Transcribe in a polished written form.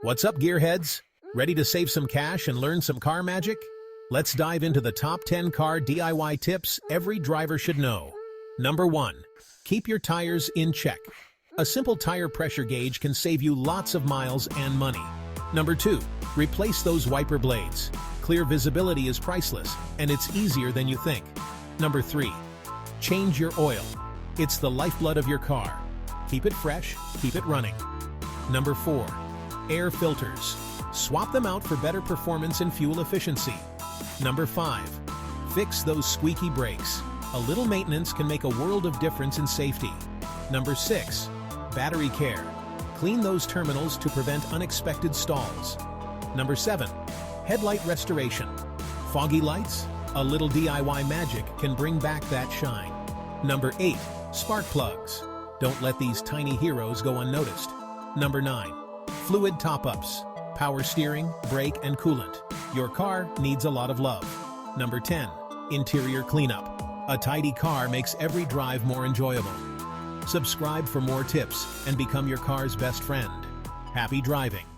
What's up, gearheads? Ready to save some cash and learn some car magic? Let's dive into the top 10 car DIY tips every driver should know. Number 1. Keep your tires in check. A simple tire pressure gauge can save you lots of miles and money. Number 2. Replace those wiper blades. Clear visibility is priceless, and it's easier than you think. Number 3. Change your oil. It's the lifeblood of your car. Keep it fresh, keep it running. Number 4. Air filters. Swap them out for better performance and fuel efficiency. Number 5. Fix those squeaky brakes. A little maintenance can make a world of difference in safety. Number 6. Battery care. Clean those terminals to prevent unexpected stalls. Number 7. Headlight restoration. Foggy lights? A little DIY magic can bring back that shine. Number 8. Spark plugs. Don't let these tiny heroes go unnoticed. Number 9. Fluid top-ups. Power steering, brake, and coolant. Your car needs a lot of love. Number 10. Interior cleanup. A tidy car makes every drive more enjoyable. Subscribe for more tips and become your car's best friend. Happy driving!